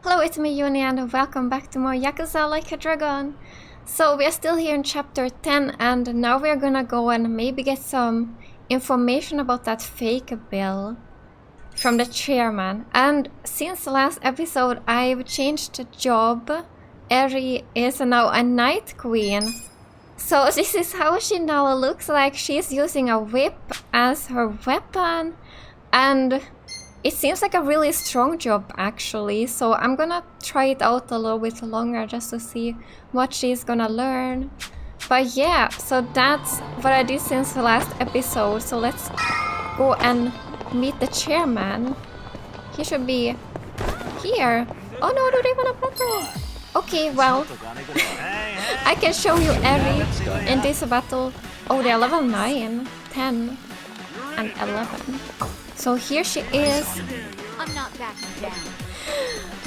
Hello, it's me Yuni and welcome back to more Yakuza Like a Dragon. So we are still here in chapter 10 and now we are gonna go and maybe get some information about that fake bill from the chairman. And since the last episode I've changed the job. Eri is now a night queen. So this is how she now looks like. She's using a whip as her weapon and it seems like a really strong job actually, so I'm gonna try it out a little bit longer just to see what she's gonna learn. But yeah, so that's what I did since the last episode, so let's go and meet the chairman. He should be here. Oh no, do they wanna battle? Okay, well, I can show you Eri in this battle. Oh, they're level 9, 10, and 11. So here she is. I'm not backing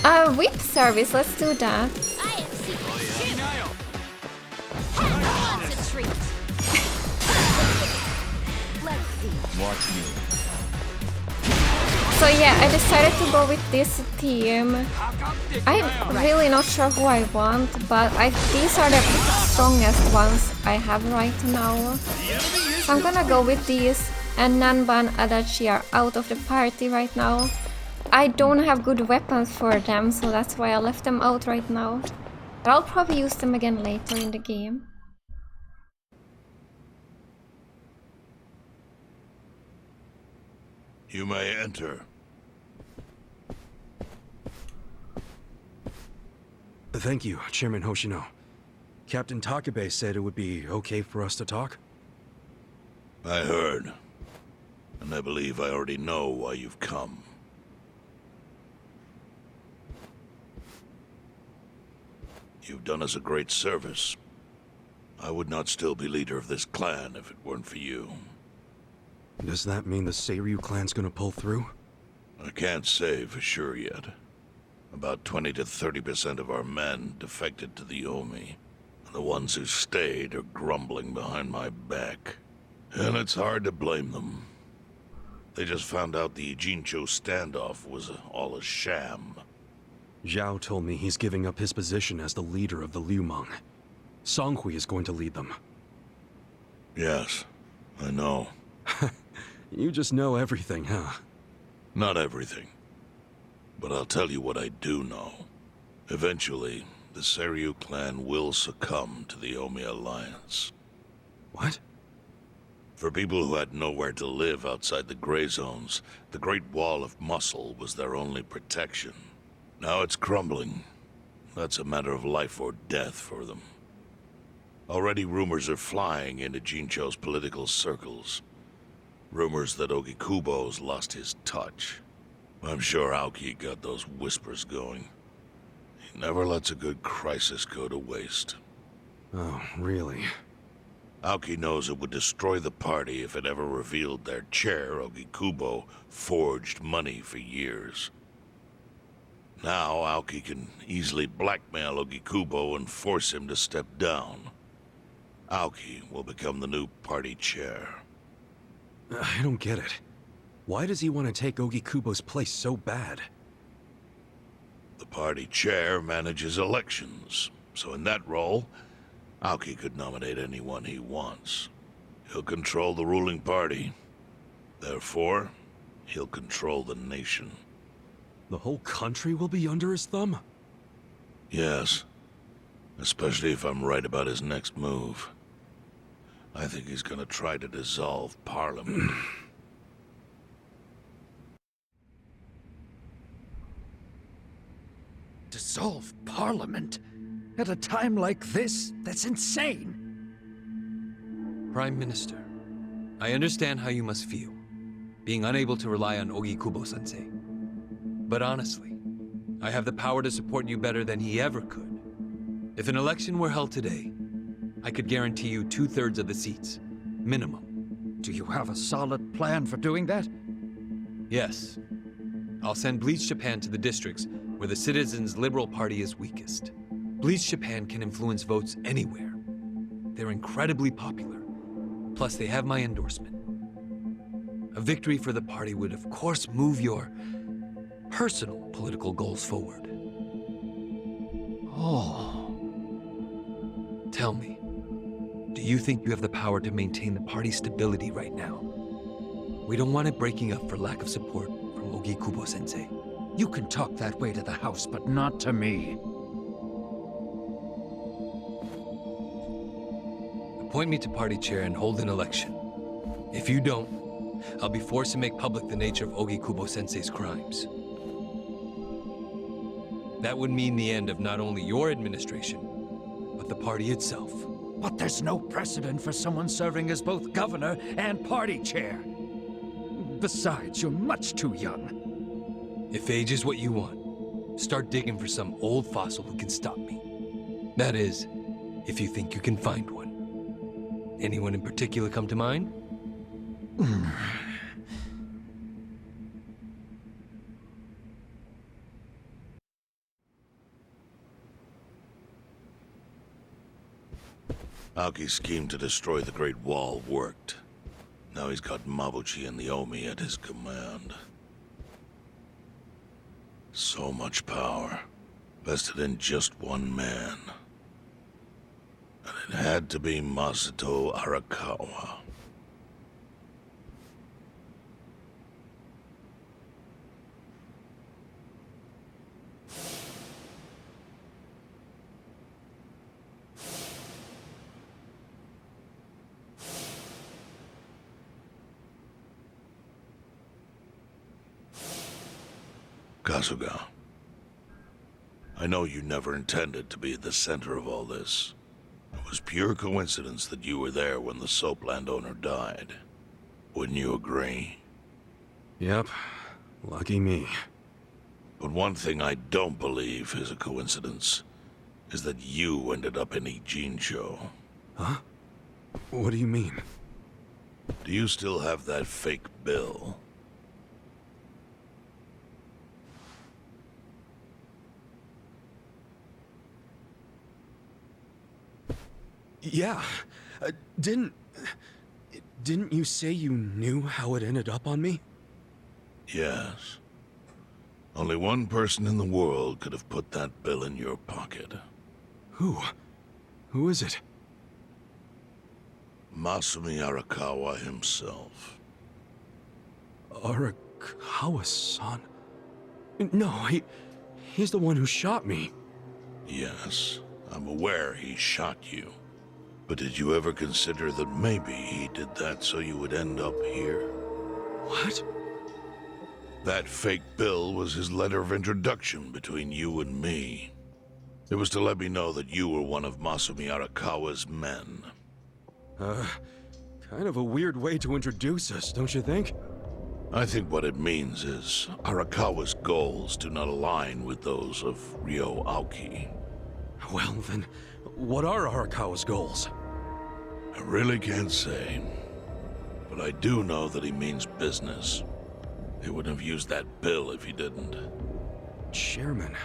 down. Whip service, let's do that. I am secret. Concentrate. Let's see. Watch me. So yeah, I decided to go with this team. I'm really not sure who I want, but these are the strongest ones I have right now. So I'm gonna go with these. And Nanba and Adachi are out of the party right now. I don't have good weapons for them, so that's why I left them out right now. But I'll probably use them again later in the game. You may enter. Thank you, Chairman Hoshino. Captain Takabe said it would be okay for us to talk? I heard. And I believe I already know why you've come. You've done us a great service. I would not still be leader of this clan if it weren't for you. Does that mean the Seiryu clan's gonna pull through? I can't say for sure yet. About 20 to 30% of our men defected to the Omi. And the ones who stayed are grumbling behind my back. And it's hard to blame them. They just found out the Ijincho standoff was all a sham. Zhao told me he's giving up his position as the leader of the Liumang. Songhui is going to lead them. Yes, I know. You just know everything, huh? Not everything. But I'll tell you what I do know. Eventually, the Seiryu clan will succumb to the Omi Alliance. What? For people who had nowhere to live outside the gray zones, the Great Wall of Muscle was their only protection. Now it's crumbling. That's a matter of life or death for them. Already rumors are flying into Jincho's political circles. Rumors that Ogikubo's lost his touch. I'm sure Aoki got those whispers going. He never lets a good crisis go to waste. Oh, really? Aoki knows it would destroy the party if it ever revealed their chair, Ogikubo, forged money for years. Now Aoki can easily blackmail Ogikubo and force him to step down. Aoki will become the new party chair. I don't get it. Why does he want to take Ogikubo's place so bad? The party chair manages elections, so in that role, Aoki could nominate anyone he wants. He'll control the ruling party. Therefore, he'll control the nation. The whole country will be under his thumb? Yes. Especially if I'm right about his next move. I think he's gonna try to dissolve Parliament. Dissolve Parliament? At a time like this? That's insane! Prime Minister, I understand how you must feel, being unable to rely on Ogikubo-sensei. But honestly, I have the power to support you better than he ever could. If an election were held today, I could guarantee you 2/3 of the seats, minimum. Do you have a solid plan for doing that? Yes. I'll send Bleach Japan to the districts where the Citizens' Liberal Party is weakest. Bleach Japan can influence votes anywhere. They're incredibly popular. Plus, they have my endorsement. A victory for the party would, of course, move your personal political goals forward. Oh. Tell me, do you think you have the power to maintain the party's stability right now? We don't want it breaking up for lack of support from Ogikubo-sensei. You can talk that way to the house, but not to me. Appoint me to party chair and hold an election. If you don't, I'll be forced to make public the nature of Ogikubo-sensei's crimes. That would mean the end of not only your administration, but the party itself. But there's no precedent for someone serving as both governor and party chair. Besides, you're much too young. If age is what you want, start digging for some old fossil who can stop me. That is, if you think you can find one. Anyone in particular come to mind? Aoki's scheme to destroy the Great Wall worked. Now he's got Mabuchi and the Omi at his command. So much power, vested in just one man. And it had to be Masato Arakawa. Kasuga, I know you never intended to be at the center of all this. It was pure coincidence that you were there when the soap landowner died. Wouldn't you agree? Yep. Lucky me. But one thing I don't believe is a coincidence is that you ended up in Ijincho. Huh? What do you mean? Do you still have that fake bill? Yeah. Didn't you say you knew how it ended up on me? Yes. Only one person in the world could have put that bill in your pocket. Who? Who is it? Masumi Arakawa himself. Arakawa-san? No, he's the one who shot me. Yes, I'm aware he shot you. But did you ever consider that maybe he did that so you would end up here? What? That fake bill was his letter of introduction between you and me. It was to let me know that you were one of Masumi Arakawa's men. Kind of a weird way to introduce us, don't you think? I think what it means is Arakawa's goals do not align with those of Ryo Aoki. Well, then, what are Arakawa's goals? I really can't say. But I do know that he means business. He wouldn't have used that bill if he didn't. Chairman,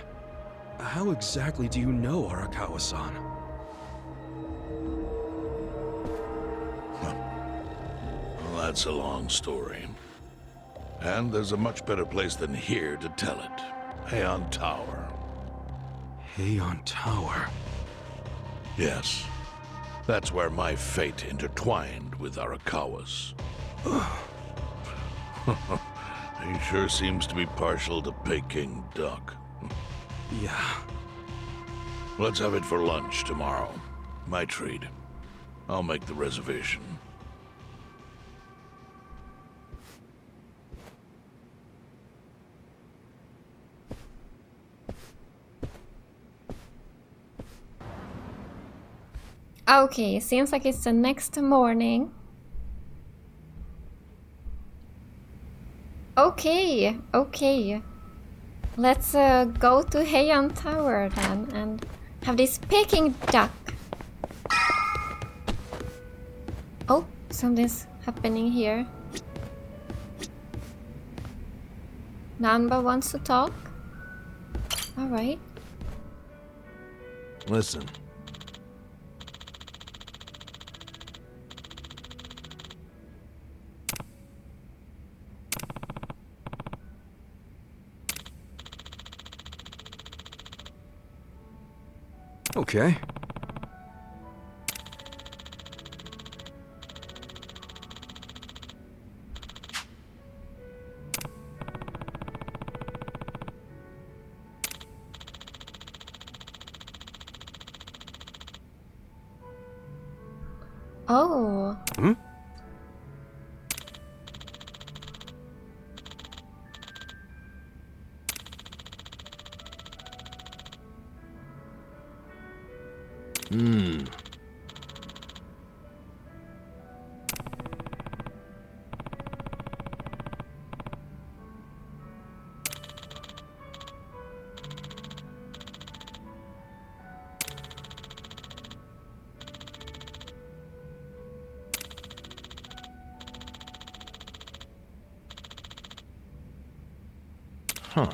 how exactly do you know Arakawa-san? Well, that's a long story. And there's a much better place than here to tell it. Heian Tower. Heian Tower. Yes. That's where my fate intertwined with Arakawa's. He sure seems to be partial to Peking duck. Yeah. Let's have it for lunch tomorrow. My treat. I'll make the reservation. Okay, seems like it's the next morning. Okay. Let's go to Heian Tower then and have this Peking duck. Oh, something's happening here. Nanba wants to talk. Alright. Listen. Okay. Oh. Hmm? Huh.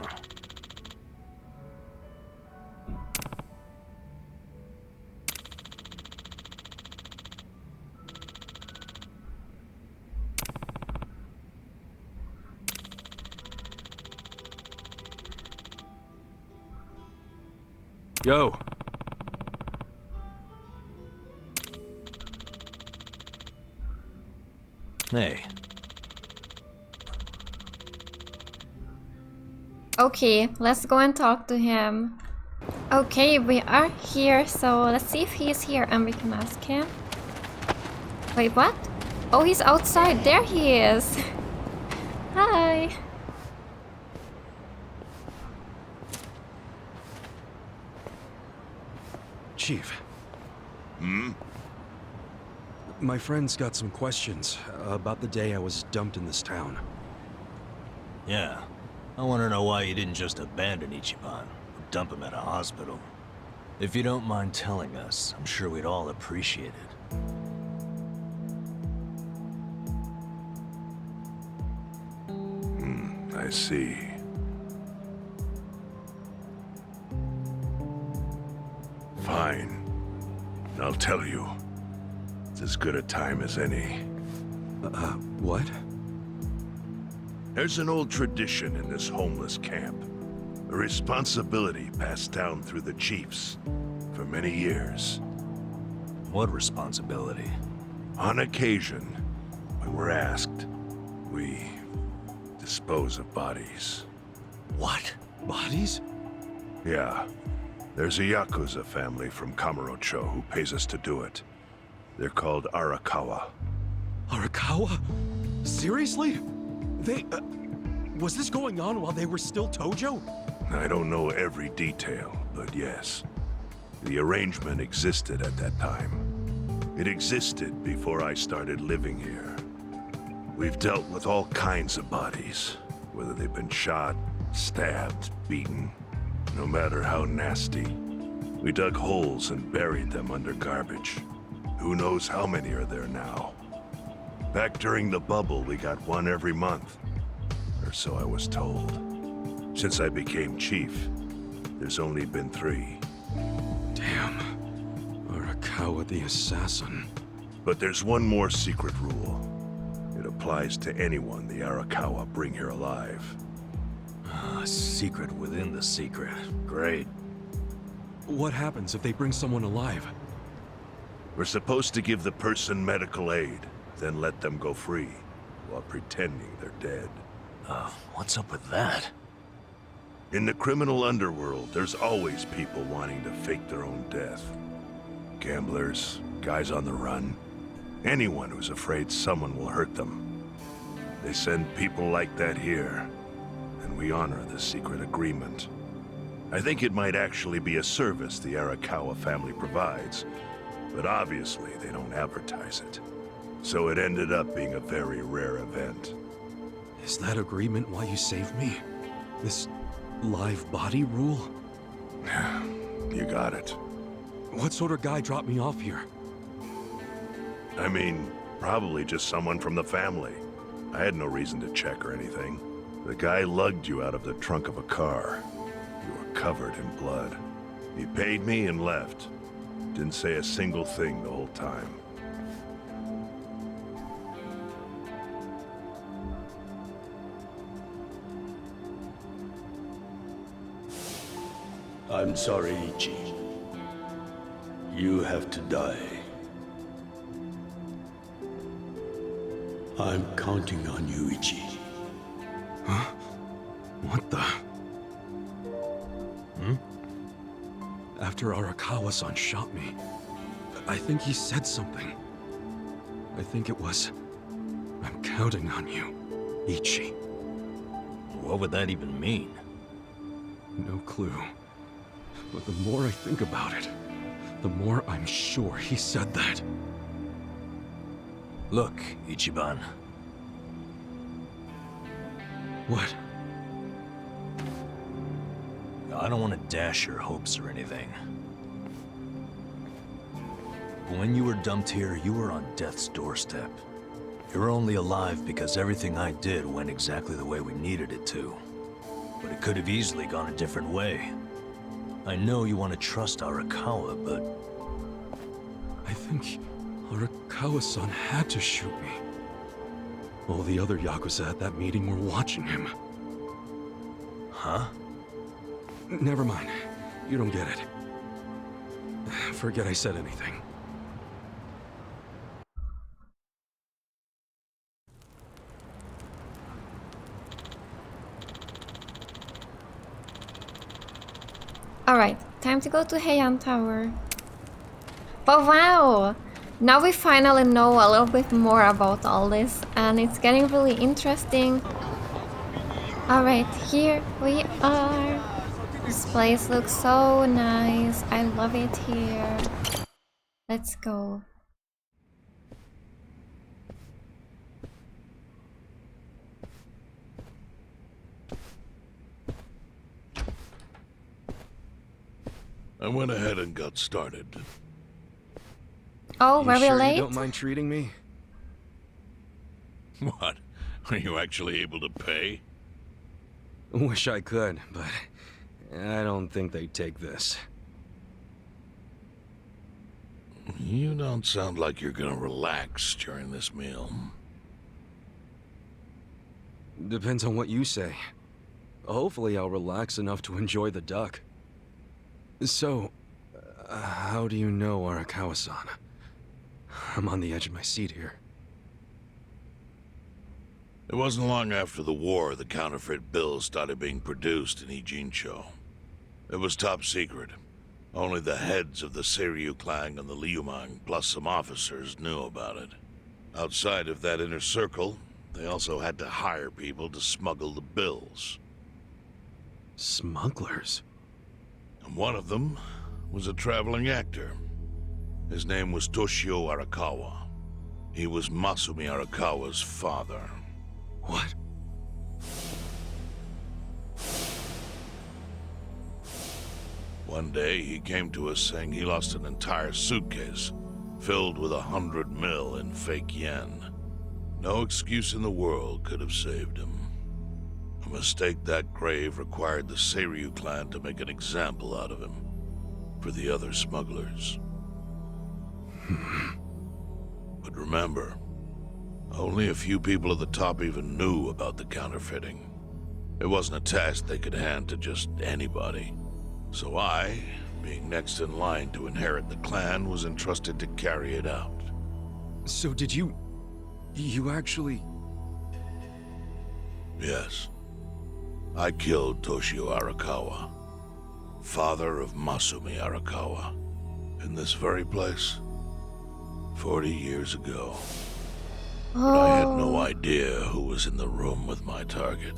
Yo. Hey. Okay, let's go and talk to him. Okay, we are here, so let's see if he's here and we can ask him. Wait, what? Oh, he's outside. There he is. Hi. Chief. My friend's got some questions about the day I was dumped in this town. Yeah. I want to know why you didn't just abandon Ichiban, or dump him at a hospital. If you don't mind telling us, I'm sure we'd all appreciate it. I see. Fine. I'll tell you. It's as good a time as any. What? There's an old tradition in this homeless camp. A responsibility passed down through the chiefs for many years. What responsibility? On occasion, when we're asked, we dispose of bodies. What? Bodies? Yeah. There's a Yakuza family from Kamurocho who pays us to do it. They're called Arakawa. Arakawa? Seriously? They, was this going on while they were still Tojo? I don't know every detail, but yes. The arrangement existed at that time. It existed before I started living here. We've dealt with all kinds of bodies, whether they've been shot, stabbed, beaten, no matter how nasty. We dug holes and buried them under garbage. Who knows how many are there now? Back during the bubble, we got one every month. Or so I was told. Since I became chief, there's only been 3. Damn. Arakawa the assassin. But there's one more secret rule. It applies to anyone the Arakawa bring here alive. A secret within the secret. Great. What happens if they bring someone alive? We're supposed to give the person medical aid, then let them go free, while pretending they're dead. What's up with that? In the criminal underworld, there's always people wanting to fake their own death. Gamblers, guys on the run, anyone who's afraid someone will hurt them. They send people like that here, and we honor the secret agreement. I think it might actually be a service the Arakawa family provides, but obviously they don't advertise it. So it ended up being a very rare event. Is that agreement why you saved me? This live body rule? You got it. What sort of guy dropped me off here? I mean, probably just someone from the family. I had no reason to check or anything. The guy lugged you out of the trunk of a car. You were covered in blood. He paid me and left. Didn't say a single thing the whole time. I'm sorry, Ichi. You have to die. I'm counting on you, Ichi. Huh? What the? After Arakawa-san shot me, I think he said something. I think it was, I'm counting on you, Ichi. What would that even mean? No clue. But the more I think about it, the more I'm sure he said that. Look, Ichiban. What? I don't want to dash your hopes or anything. But when you were dumped here, you were on death's doorstep. You're only alive because everything I did went exactly the way we needed it to. But it could have easily gone a different way. I know you want to trust Arakawa, but... I think Arakawa-san had to shoot me. All the other Yakuza at that meeting were watching him. Huh? Never mind. You don't get it. Forget I said anything. Alright, time to go to Heian Tower. But wow! Now we finally know a little bit more about all this, and it's getting really interesting. Alright, here we are. This place looks so nice. I love it here. Let's go. I went ahead and got started. Oh, You were we sure late? you don't mind treating me? What? Are you actually able to pay? Wish I could, but I don't think they'd take this. You don't sound like you're gonna relax during this meal. Depends on what you say. Hopefully I'll relax enough to enjoy the duck. So, how do you know Arakawa-san? I'm on the edge of my seat here. It wasn't long after the war the counterfeit bills started being produced in Ijincho. It was top secret. Only the heads of the Kiryu clan and the Liumang, plus some officers, knew about it. Outside of that inner circle, they also had to hire people to smuggle the bills. Smugglers? And one of them was a traveling actor. His name was Toshio Arakawa. He was Masumi Arakawa's father. What? One day, he came to us saying he lost an entire suitcase filled with 100 mil in fake yen. No excuse in the world could have saved him. A mistake that grave required the Kiryu clan to make an example out of him for the other smugglers. But remember, only a few people at the top even knew about the counterfeiting. It wasn't a task they could hand to just anybody. So I, being next in line to inherit the clan, was entrusted to carry it out. So did you actually... Yes. I killed Toshio Arakawa, father of Masumi Arakawa, in this very place, 40 years ago. But I had no idea who was in the room with my target.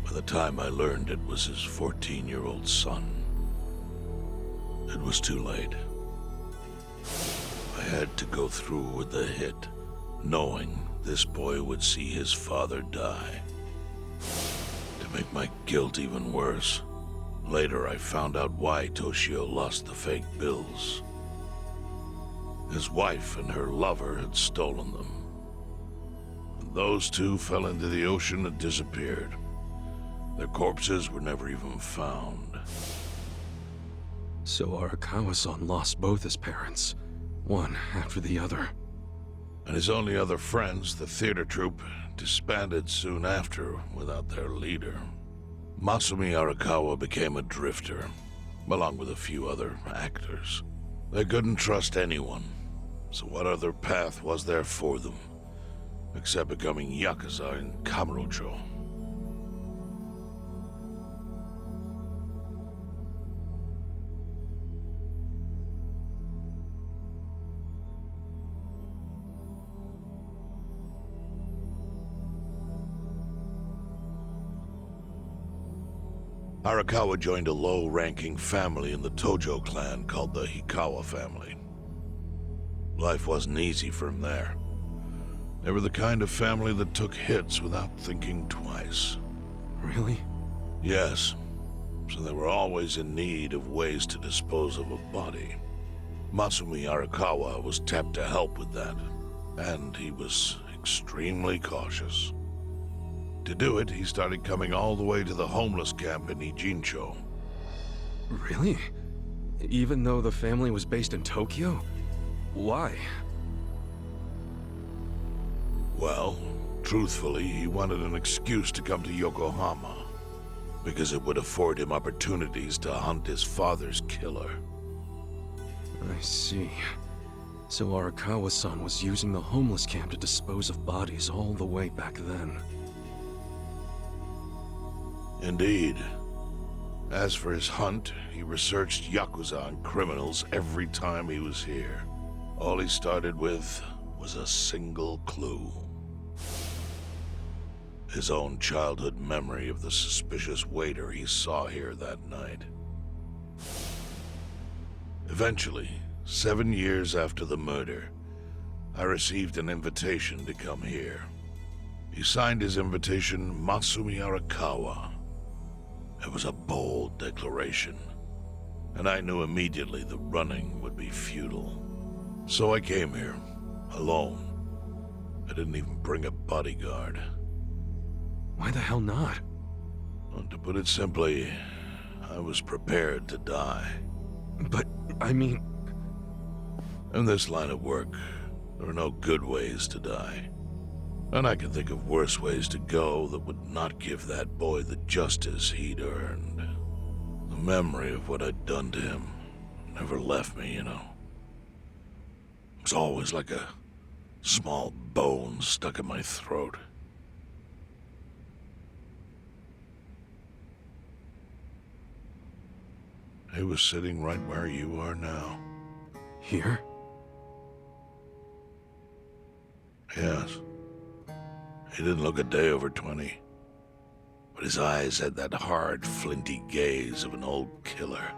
By the time I learned it was his 14-year-old son, it was too late. I had to go through with the hit, knowing this boy would see his father die. To make my guilt even worse, later I found out why Toshio lost the fake bills. His wife and her lover had stolen them. And those two fell into the ocean and disappeared. Their corpses were never even found. So Arakawa-san lost both his parents, one after the other. And his only other friends, the theater troupe, disbanded soon after without their leader. Masumi Arakawa became a drifter, along with a few other actors. They couldn't trust anyone, so what other path was there for them, except becoming Yakuza in Kamurocho? Arakawa joined a low-ranking family in the Tojo Clan called the Hikawa family. Life wasn't easy for him there. They were the kind of family that took hits without thinking twice. Really? Yes. So they were always in need of ways to dispose of a body. Masumi Arakawa was tapped to help with that, and he was extremely cautious. To do it, he started coming all the way to the homeless camp in Ijincho. Really? Even though the family was based in Tokyo? Why? Well, truthfully, he wanted an excuse to come to Yokohama, because it would afford him opportunities to hunt his father's killer. I see. So Arakawa-san was using the homeless camp to dispose of bodies all the way back then. Indeed. As for his hunt, he researched Yakuza and criminals every time he was here. All he started with was a single clue. His own childhood memory of the suspicious waiter he saw here that night. Eventually, 7 years after the murder, I received an invitation to come here. He signed his invitation Masumi Arakawa. It was a bold declaration, and I knew immediately the running would be futile. So I came here, alone. I didn't even bring a bodyguard. Why the hell not? Well, to put it simply, I was prepared to die. But, I mean... In this line of work, there are no good ways to die. And I can think of worse ways to go that would not give that boy the justice he'd earned. The memory of what I'd done to him never left me, you know. It was always like a small bone stuck in my throat. He was sitting right where you are now. Here? Yes. He didn't look a day over 20. But his eyes had that hard, flinty gaze of an old killer.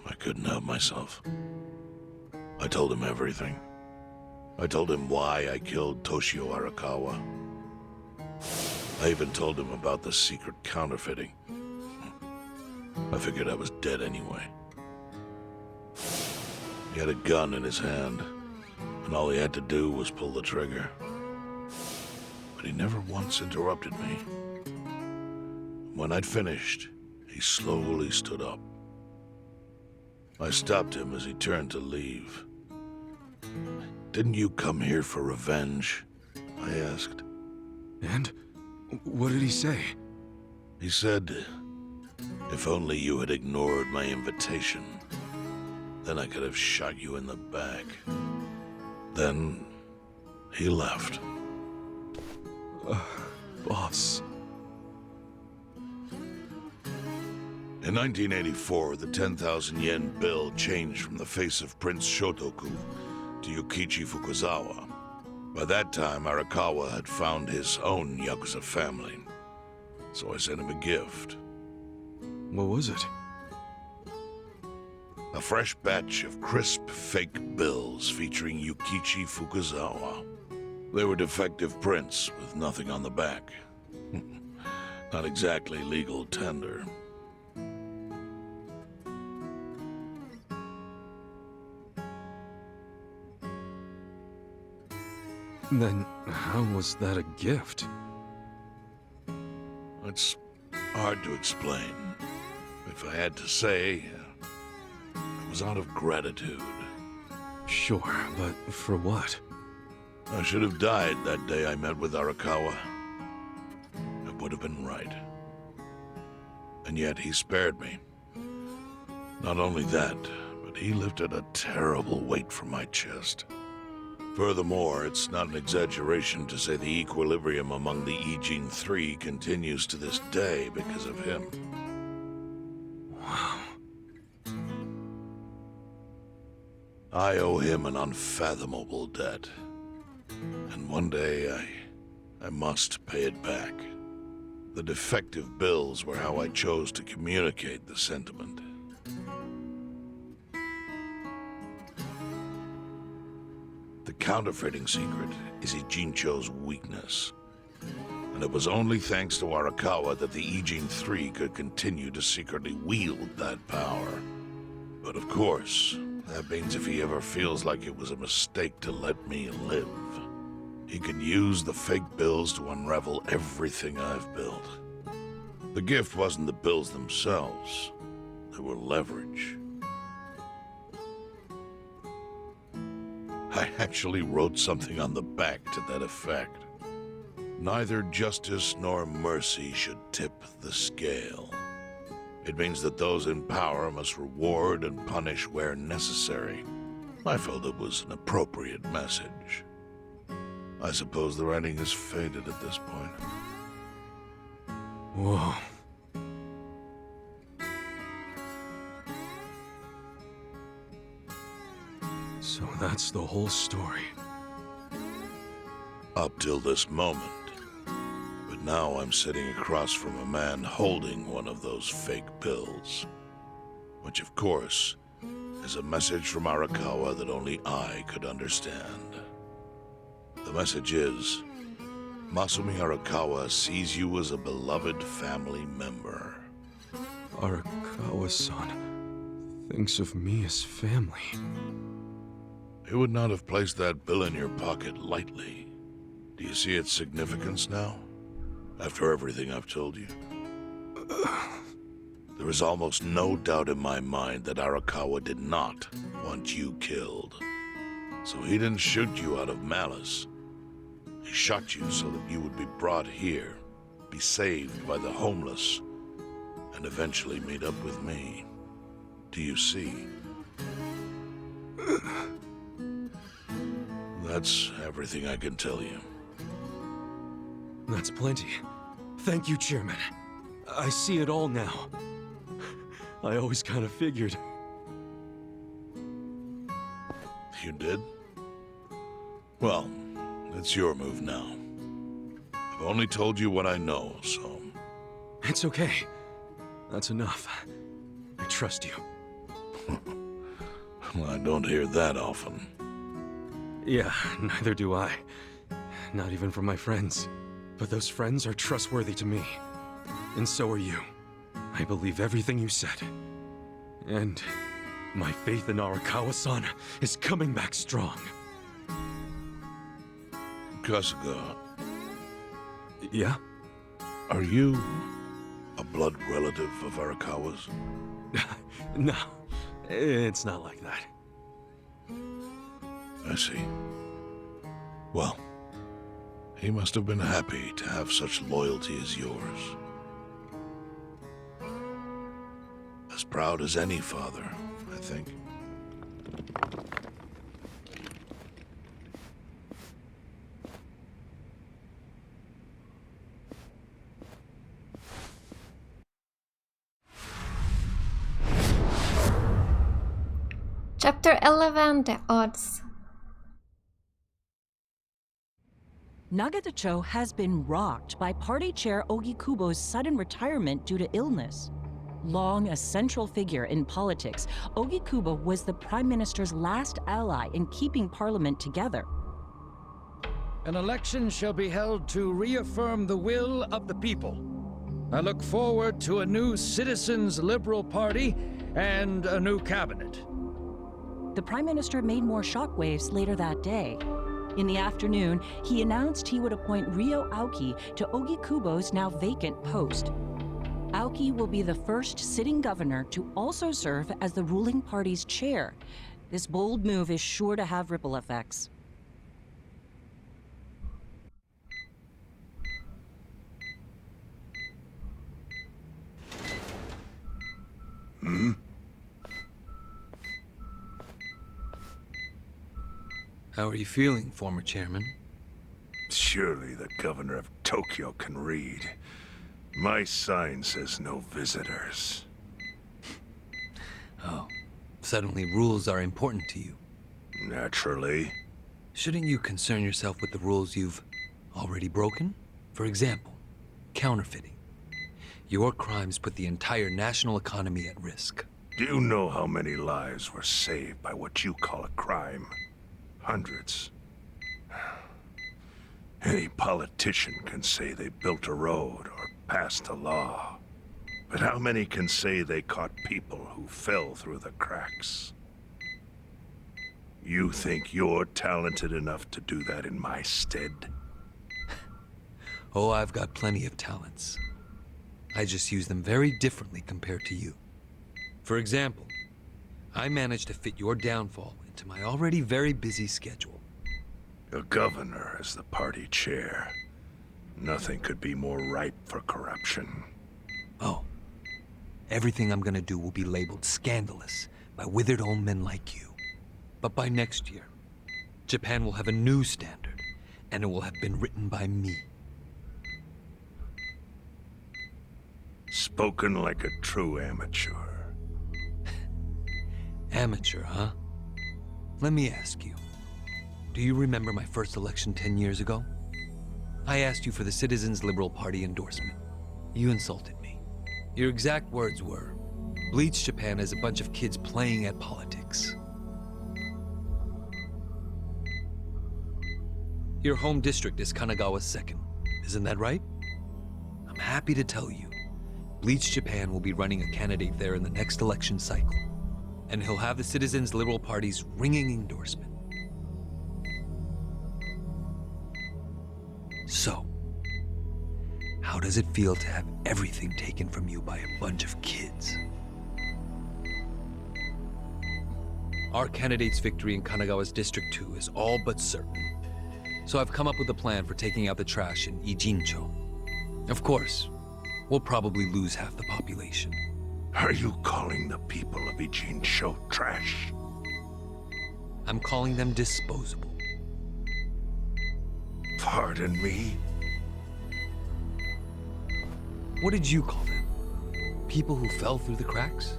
I couldn't help myself. I told him everything. I told him why I killed Toshio Arakawa. I even told him about the secret counterfeiting. I figured I was dead anyway. He had a gun in his hand, and all he had to do was pull the trigger. But he never once interrupted me. When I'd finished, he slowly stood up. I stopped him as he turned to leave. "Didn't you come here for revenge?" I asked. And? What did he say? He said, "If only you had ignored my invitation, then I could have shot you in the back." Then he left. Boss. In 1984, the 10,000 yen bill changed from the face of Prince Shotoku to Yukichi Fukuzawa. By that time, Arakawa had found his own Yakuza family, so I sent him a gift. What was it? A fresh batch of crisp, fake bills featuring Yukichi Fukuzawa. They were defective prints with nothing on the back. Not exactly legal tender. Then, how was that a gift? It's hard to explain. If I had to say, it was out of gratitude. Sure, but for what? I should have died that day I met with Arakawa. It would have been right. And yet he spared me. Not only that, but he lifted a terrible weight from my chest. Furthermore, it's not an exaggeration to say the equilibrium among the Ijin Three continues to this day because of him. Wow. I owe him an unfathomable debt. And one day, I must pay it back. The defective bills were how I chose to communicate the sentiment. The counterfeiting secret is Ijincho's weakness. And it was only thanks to Arakawa that the Ijin Three could continue to secretly wield that power. But of course, that means if he ever feels like it was a mistake to let me live, he can use the fake bills to unravel everything I've built. The gift wasn't the bills themselves. They were leverage. I actually wrote something on the back to that effect. Neither justice nor mercy should tip the scale. It means that those in power must reward and punish where necessary. I felt it was an appropriate message. I suppose the writing has faded at this point. Whoa. So that's the whole story. Up till this moment. But now I'm sitting across from a man holding one of those fake bills. Which, of course, is a message from Arakawa that only I could understand. The message is, Masumi Arakawa sees you as a beloved family member. Arakawa-san thinks of me as family. He would not have placed that bill in your pocket lightly. Do you see its significance now? After everything I've told you? There is almost no doubt in my mind that Arakawa did not want you killed. So he didn't shoot you out of malice. He shot you so that you would be brought here, be saved by the homeless, and eventually meet up with me. Do you see? That's everything I can tell you. That's plenty. Thank you, Chairman. I see it all now. I always kind of figured. You did? Well, it's your move now. I've only told you what I know, so... It's okay. That's enough. I trust you. Well, I don't hear that often. Yeah, neither do I. Not even from my friends. But those friends are trustworthy to me. And so are you. I believe everything you said. And my faith in Arakawa-san is coming back strong. Kasuga, Yeah? are you a blood relative of Arakawa's? No, it's not like that. I see. Well, he must have been happy to have such loyalty as yours. As proud as any father, I think. Chapter 11, The Odds. Nagatacho has been rocked by party chair Ogikubo's sudden retirement due to illness. Long a central figure in politics, Ogikubo was the prime minister's last ally in keeping parliament together. An election shall be held to reaffirm the will of the people. I look forward to a new Citizens' Liberal Party and a new cabinet. The prime minister made more shockwaves later that day. In the afternoon, he announced he would appoint Ryo Aoki to Ogikubo's now vacant post. Aoki will be the first sitting governor to also serve as the ruling party's chair. This bold move is sure to have ripple effects. How are you feeling, former chairman? Surely the governor of Tokyo can read. My sign says no visitors. Oh, suddenly rules are important to you. Naturally. Shouldn't you concern yourself with the rules you've already broken? For example, counterfeiting. Your crimes put the entire national economy at risk. Do you know how many lives were saved by what you call a crime? Hundreds. Any politician can say they built a road or passed a law. But how many can say they caught people who fell through the cracks? You think you're talented enough to do that in my stead? Oh, I've got plenty of talents. I just use them very differently compared to you. For example, I managed to fit your downfall into my already very busy schedule. A governor as the party chair. Nothing could be more ripe for corruption. Oh, everything I'm gonna do will be labeled scandalous by withered old men like you. But by next year, Japan will have a new standard, and it will have been written by me. Spoken like a true amateur. Amateur, huh? Let me ask you. Do you remember my first election 10 years ago? I asked you for the Citizens Liberal Party endorsement. You insulted me. Your exact words were, "Bleach Japan is a bunch of kids playing at politics." Your home district is Kanagawa's second. Isn't that right? I'm happy to tell you, Bleach Japan will be running a candidate there in the next election cycle. And he'll have the Citizens Liberal Party's ringing endorsement. So, how does it feel to have everything taken from you by a bunch of kids? Our candidate's victory in Kanagawa's District 2 is all but certain. So I've come up with a plan for taking out the trash in Ijincho. Of course, we'll probably lose half the population. Are you calling the people of Ijincho trash? I'm calling them disposable. Pardon me? What did you call them? People who fell through the cracks?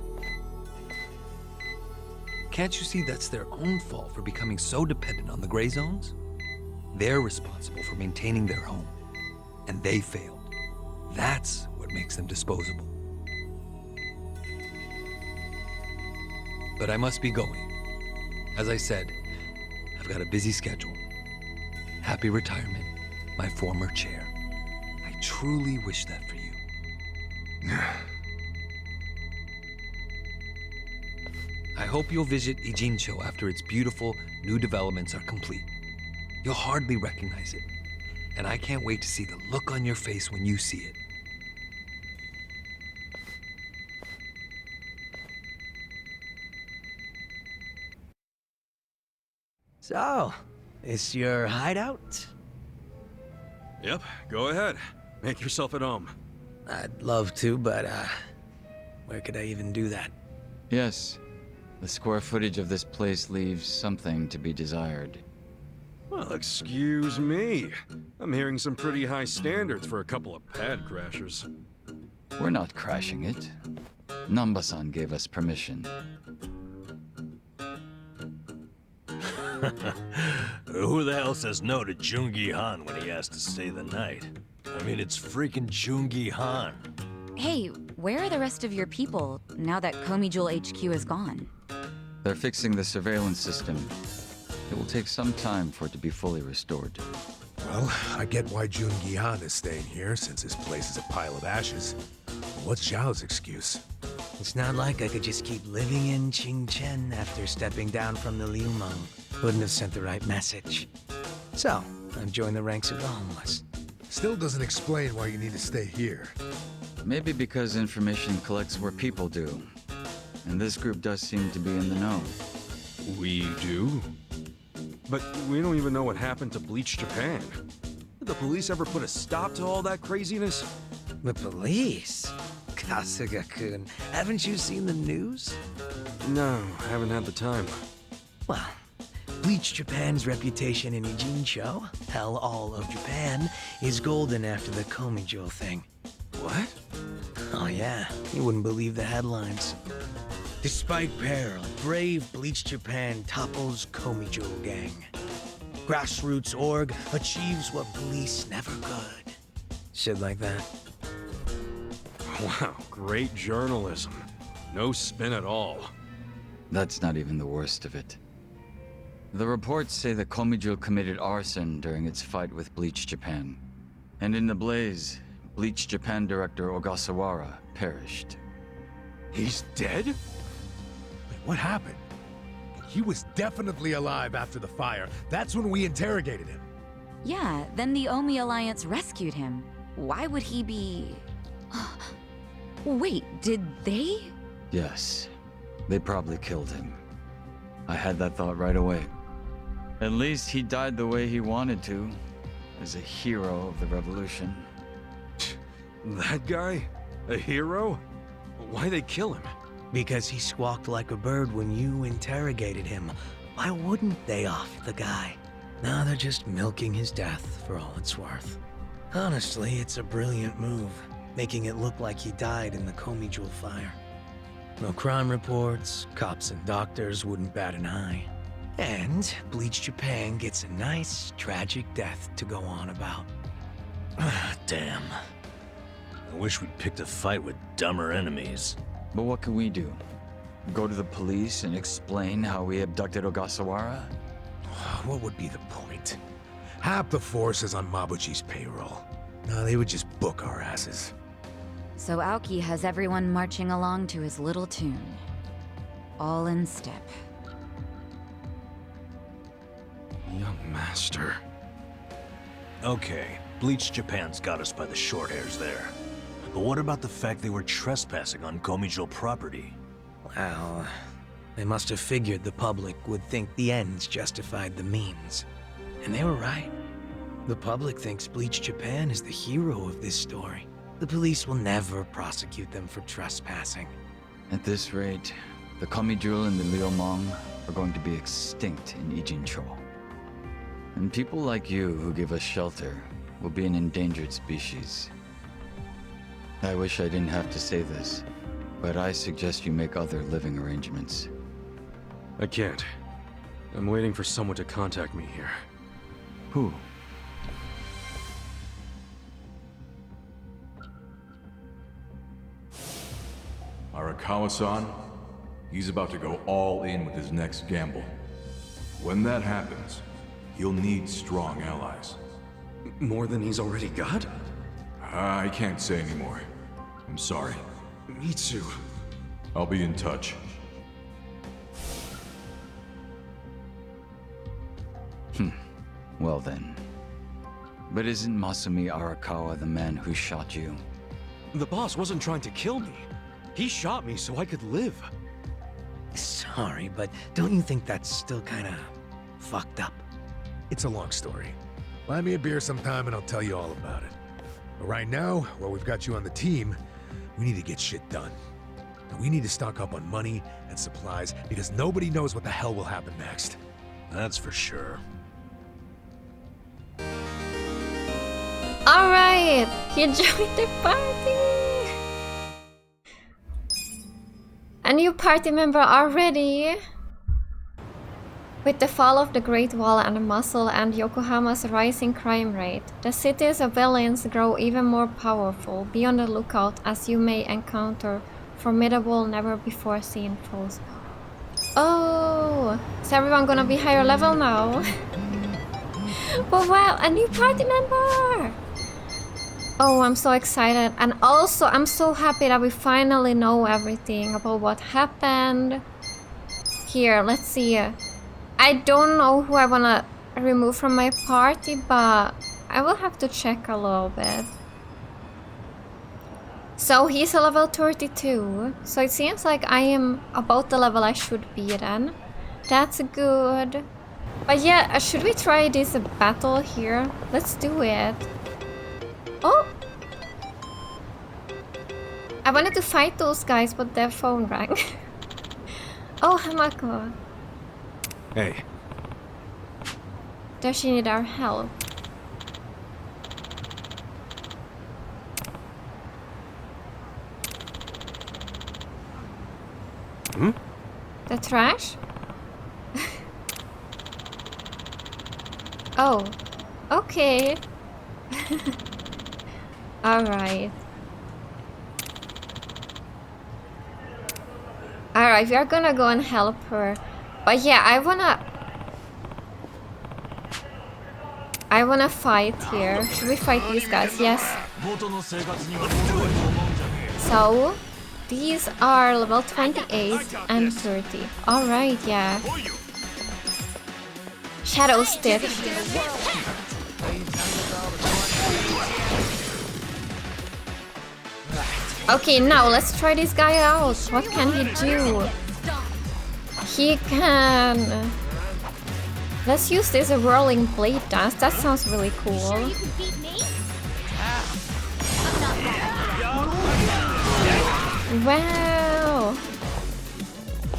Can't you see that's their own fault for becoming so dependent on the gray zones? They're responsible for maintaining their home, and they failed. That's what makes them disposable. But I must be going. As I said, I've got a busy schedule. Happy retirement, my former chair. I truly wish that for you. I hope you'll visit Ijincho after its beautiful new developments are complete. You'll hardly recognize it, and I can't wait to see the look on your face when you see it. So, is your hideout? Yep, go ahead. Make yourself at home. I'd love to, but, where could I even do that? Yes. The square footage of this place leaves something to be desired. Well, excuse me. I'm hearing some pretty high standards for a couple of pad crashers. We're not crashing it. Namba-san gave us permission. Who the hell says no to Jungi Han when he has to stay the night? I mean, it's freaking Jungi Han. Hey, where are the rest of your people now that Komijul HQ is gone? They're fixing the surveillance system. It will take some time for it to be fully restored. Well, I get why Jun Gihan is staying here, since his place is a pile of ashes. What's Zhao's excuse? It's not like I could just keep living in Qingchen after stepping down from the Liumeng. Wouldn't have sent the right message. So, I've joined the ranks of the homeless. Still doesn't explain why you need to stay here. Maybe because information collects where people do. And this group does seem to be in the know. We do? But we don't even know what happened to Bleach Japan. Did the police ever put a stop to all that craziness? The police? Kasuga-kun, haven't you seen the news? No, haven't had the time. Well, Bleach Japan's reputation in Ijincho, hell, all of Japan, is golden after the Komijo thing. What? Oh yeah, you wouldn't believe the headlines. Despite peril, brave Bleach Japan topples Komijo gang. Grassroots org achieves what police never could. Shit like that. Wow, great journalism. No spin at all. That's not even the worst of it. The reports say that Komijo committed arson during its fight with Bleach Japan. And in the blaze, Bleach Japan director Ogasawara perished. He's dead? Wait, what happened? He was definitely alive after the fire. That's when we interrogated him. Yeah, then the Omi Alliance rescued him. Why would he be... Wait, did they? Yes, they probably killed him. I had that thought right away. At least he died the way he wanted to, as a hero of the revolution. That guy? A hero? Why'd they kill him? Because he squawked like a bird when you interrogated him. Why wouldn't they off the guy? No, they're just milking his death for all it's worth. Honestly, it's a brilliant move, making it look like he died in the Komijo fire. No crime reports, cops and doctors wouldn't bat an eye. And Bleach Japan gets a nice, tragic death to go on about. Damn. I wish we'd picked a fight with dumber enemies. But what can we do? Go to the police and explain how we abducted Ogasawara? What would be the point? Half the force is on Mabuchi's payroll. No, they would just book our asses. So Aoki has everyone marching along to his little tune. All in step. Young master. Okay, Bleach Japan's got us by the short hairs there. But what about the fact they were trespassing on Komijo property? Well, they must have figured the public would think the ends justified the means. And they were right. The public thinks Bleach Japan is the hero of this story. The police will never prosecute them for trespassing. At this rate, the Komijo and the Liumang are going to be extinct in Ijincho. And people like you who give us shelter will be an endangered species. I wish I didn't have to say this, but I suggest you make other living arrangements. I can't. I'm waiting for someone to contact me here. Who? Arakawa-san, he's about to go all in with his next gamble. When that happens, he'll need strong allies. More than he's already got? I can't say anymore. I'm sorry. Me too. I'll be in touch. Well then. But isn't Masumi Arakawa the man who shot you? The boss wasn't trying to kill me. He shot me so I could live. Sorry, but don't you think that's still kinda fucked up? It's a long story. Buy me a beer sometime and I'll tell you all about it. But right now, while we've got you on the team, we need to get shit done. And we need to stock up on money and supplies because nobody knows what the hell will happen next. That's for sure. Alright, he joined the party! A new party member already! With the fall of the Great Wall and Muscle and Yokohama's rising crime rate, the cities of villains grow even more powerful. Be on the lookout as you may encounter formidable, never-before-seen foes. Oh! Is everyone gonna be higher level now? Oh wow, a new party member! Oh, I'm so excited. And also, I'm so happy that we finally know everything about what happened. Here, let's see. I don't know who I wanna remove from my party, but I will have to check a little bit. So he's a level 32. So it seems like I am about the level I should be then. That's good. But yeah, should we try this battle here? Let's do it. Oh! I wanted to fight those guys, but their phone rang. Oh, Hamako. Hey, Does she need our help? Hmm? The trash? Oh, okay. Alright. Alright, we are gonna go and help her. But yeah, I wanna fight here. Should we fight these guys? Yes. So, these are level 28 and 30. Alright, yeah. Shadow Stitch. Okay, now let's try this guy out. What can he do? He can... Let's use this whirling blade dance. That sounds really cool. Wow!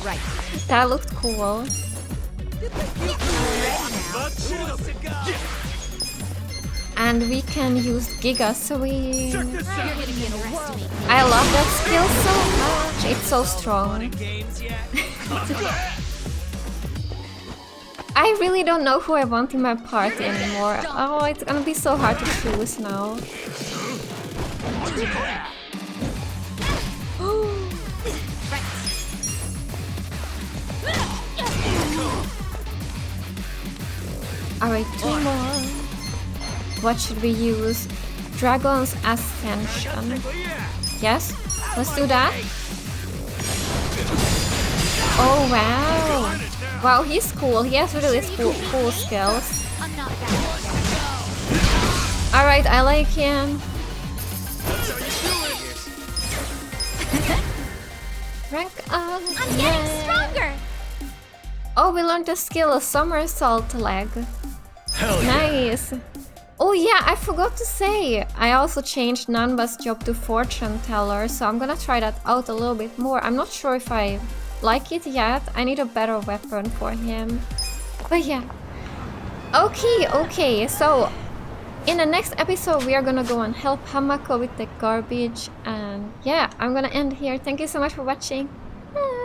Right. That looked cool. And we can use Giga Swing. I love that skill so much. It's so strong. I really don't know who I want in my party anymore. Oh, it's gonna be so hard to choose now. Alright, 2 more. What should we use? Dragon's Ascension. Yes, let's do that. Oh wow! Wow, he's cool. He has really cool skills. Alright, I like him. Rank up! I'm getting stronger! Oh, we learned the skill somersault leg. Nice! Oh yeah, I forgot to say, I also changed Nanba's job to fortune teller, so I'm gonna try that out a little bit more. I'm not sure if I like it yet. I need a better weapon for him. But yeah. Okay, so in the next episode we are gonna go and help Hamako with the garbage, and yeah, I'm gonna end here. Thank you so much for watching. Bye.